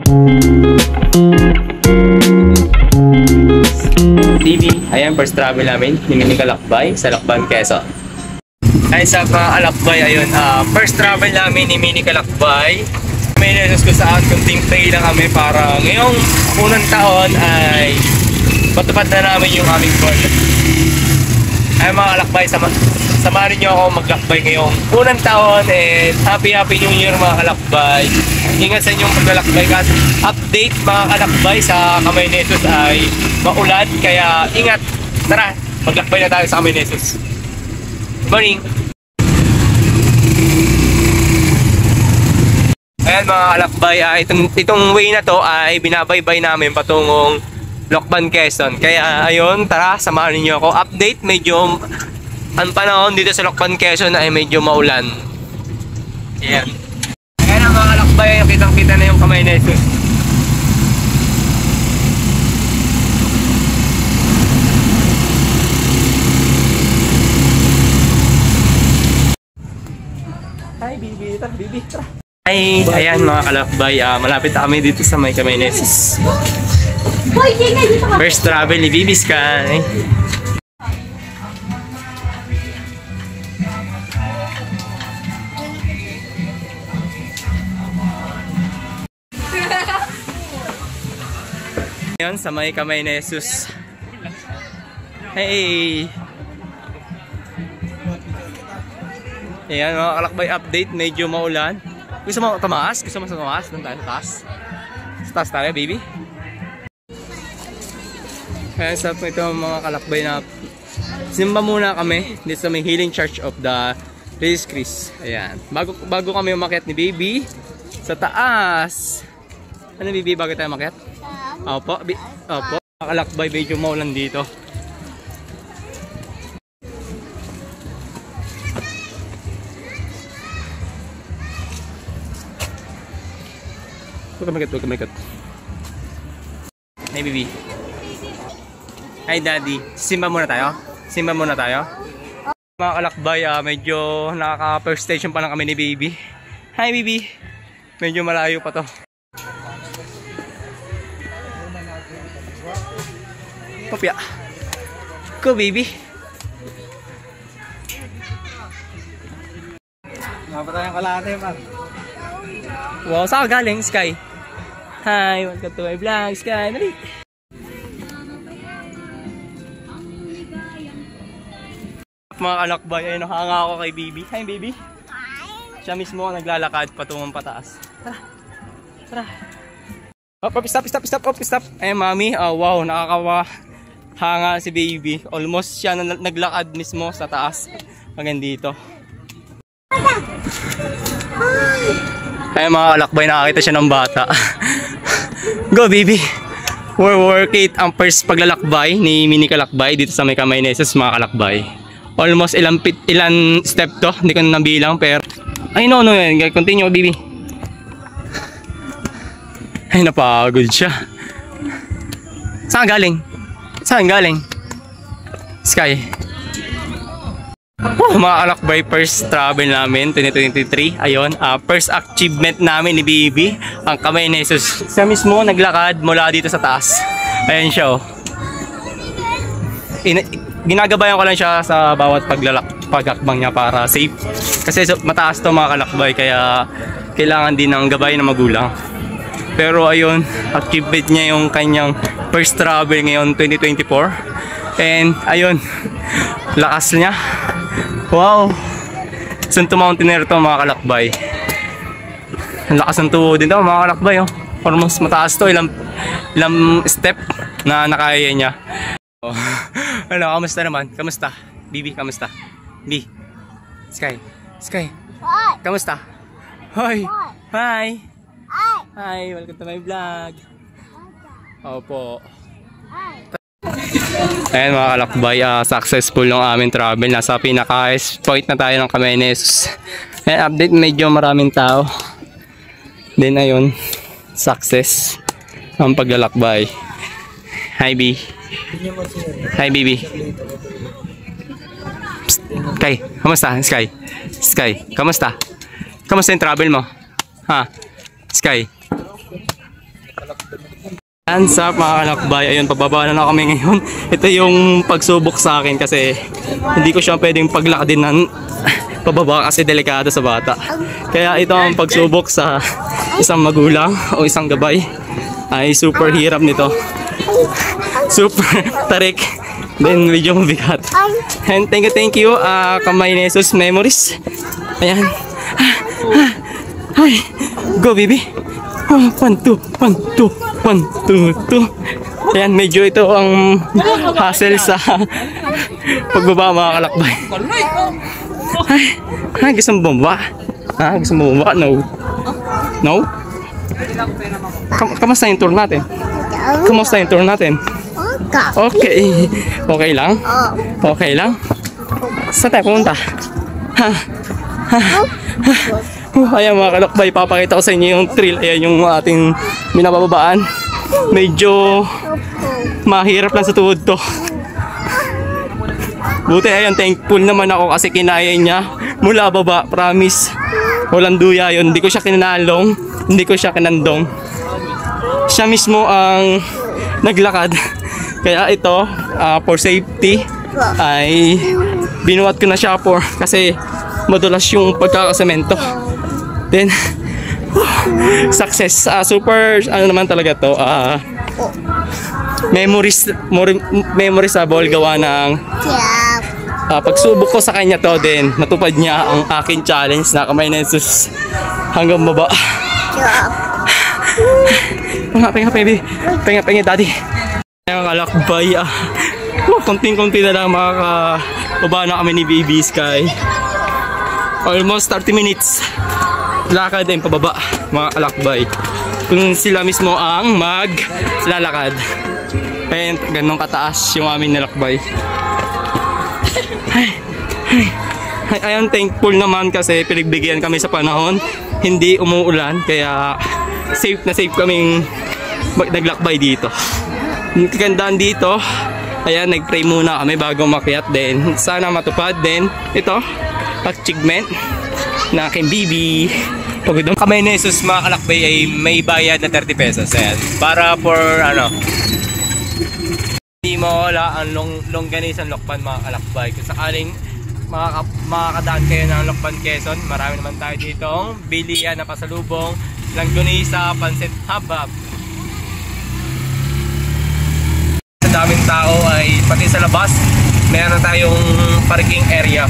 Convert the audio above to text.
TV, ayan, first travel namin, Mini Kalakbay, sa Lakban, Quezon. Ay sa Alakbay, ayun, first travel namin ni Mini Kalakbay. May nesos ko saan, kunting pay lang kami para ngayong unang taon ay matupad na namin yung aming goal. Ay mga Kalakbay, samahan niyo ako maglakbay ngayong unang taon, and happy new year mga Kalakbay. Ingat sa inyong paglalakbay, kasi update mga Kalakbay sa Kamay Nesos ay maulan, kaya ingat. Tara, maglakbay na tayo sa Kamay Nesos. Morning! Ayan mga Kalakbay, itong way na to ay binabaybay namin patungong Lokban, Quezon. Kaya ayun, tara, samahan niyo ako. Update, medyo ang panahon dito sa Lokban, Quezon ay medyo maulan. Ayan. Ayan ang mga Kalakbay, kitang-kita na yung Kamay Nesos. Hi, Bibi. Tara, Bibi. Tara. Ay, ayan mga Kalakbay, malapit na kami dito sa may Kamay Nesos. First travel ni Bibi Sky. Ayan, sa may Kamay Nesos. Hey! Ayan mga Kalakbay, update, medyo maulan. Gusto mo tumaas? Gusto mo sa tumaas? Doon tayo sa taas. Sa taas tayo, baby. Ayan, sa ito mga Kalakbay na simba muna kami dito sa may Healing Church of the Jesus Christ. Ayan. Bago kami umakyat ni baby sa taas. Ano baby, bago tayo umakyat? Opo. Opo. Mga Kalakbay, medyo maulan dito. Huwag ka magat. Hey, baby. Hi, daddy. Simba muna tayo? Mga Kalakbay, medyo nakaka-first station pa lang kami ni baby. Hi, baby. Medyo malayo pa to. Popya. Go, baby. Mapa tayong kalate, pa. Wow, saan ka galing, Sky? Hi, welcome to my vlog, Sky. Dali. Mga Kalakbay, ay nakahanga ako kay baby. Hi, baby. Siya mismo ang naglalakad patungong pataas. Tara. Stop. Eh, mami, wow, nakakahanga si baby. Almost siya na naglakad mismo sa taas hanggang dito. Ay mga Kalakbay, nakakita siya ng bata. Go, baby. Work it ang first paglalakbay ni Mini Kalakbay dito sa may Kamay Nesos mga Kalakbay. Almost ilan step to, hindi ko na nabilang, pero ay no, continue, baby. Ay, napagod siya. Saan galing? Sky. Mga Kalakbay, first travel namin 2023. Ayun, first achievement namin ni baby, ang Kamay Nesos. Siya mismo naglakad mula dito sa taas. Ayan siya, oh. Ginagabayan ko lang siya sa bawat pagakbang niya para safe. Kasi mataas to mga Kalakbay, kaya kailangan din ng gabay ng magulang. Pero ayun, achievement niya yung kanyang first travel ngayon 2024. And ayun, lakas niya. Wow! Sunto Mountaineer to mga Kalakbay. Ang lakas ng tuwo din to mga Kalakbay, oh. Almost mataas to, ilang step na nakaya niya. Oh. Ano, kamusta naman? Kamusta? Bibi, kamusta? Bi. Sky. Kamusta? Hoy. Hi. Hi, welcome to my vlog. Opo. Ayan mga Kalakbay, successful ng aming travel. Nasa pinaka-highest point na tayo ng Kamay Nesos. Ayan, update, medyo maraming tao. Then ayun, success ang paglalakbay. Hi, B. Hi, baby. Sky, kamusta? Sky, kamusta? Kamusta yung travel mo? Ha? Sky. Hands up mga kalakbay, ayun pababa na kami ngayon. Ito yung pagsubok sa akin kasi hindi ko siya pwedeng paglakadin ng pababa kasi delikado sa bata. Kaya ito ang pagsubok sa isang magulang o isang gabay ay super hirap nito. Super tarik, then medyo mabigat. And thank you Kamay ni Jesus Memories. Ayan. Ay, go baby. 1, 2, 1, 2. 1, 2, 2. Ayan, medyo ito ang hassle sa pagbaba mga kalakbay. Ay, gusto mo bumaba? Ha? Gusto mo bumaba? No? No? Kamusta yung tour natin? Kamusta yung tour natin? Okay. Okay lang? Okay lang? Saan tayo pumunta? Ha? Ayan mga kalakbay, papakita ko sa inyo yung trail. Ayan yung ating minabababaan. Medyo mahirap lang sa tuhod to. Buti ayan, thankful naman ako kasi kinaya niya mula baba, promise. Walang duya yun, hindi ko siya kinalong, hindi ko siya kinandong. Siya mismo ang naglakad. Kaya ito, for safety, ay binuhat ko na siya kasi madulas yung pagkakasemento. Then success, super ano naman talaga to, memorizable gawa ng pagsubok ko sa kanya to. Then natupad niya ang aking challenge na Kamay ni Jesus hanggang baba. Penga baby, penga daddy. Ang kalakbay, konting-konti na lang makakababa na kami ni Baby Sky. Almost 30 minutes lakad and pababa mga kalakbay. Kung sila mismo ang maglalakad. And ganun kataas yung aming nalakbay. I am thankful naman kasi pinagbigyan kami sa panahon. Hindi umuulan kaya safe na safe kaming naglakbay dito. Yung kagandaan dito, ayan, nag-pray muna kami bago makyat din. Sana matupad din ito, achievement na aking baby. Pagod Kamay ni Jesus mga kalakbay ay may bayad na 30 pesos. Ayan, para for ano, hindi mo wala ang longganisan Lokban mga kalakbay. Kung sakaling makakadaan kayo ng Lokban Quezon, marami naman tayo ditong bilihan na pasalubong, langganisa, pansit habab. Sa daming tao ay pati sa labas meron tayong parking area.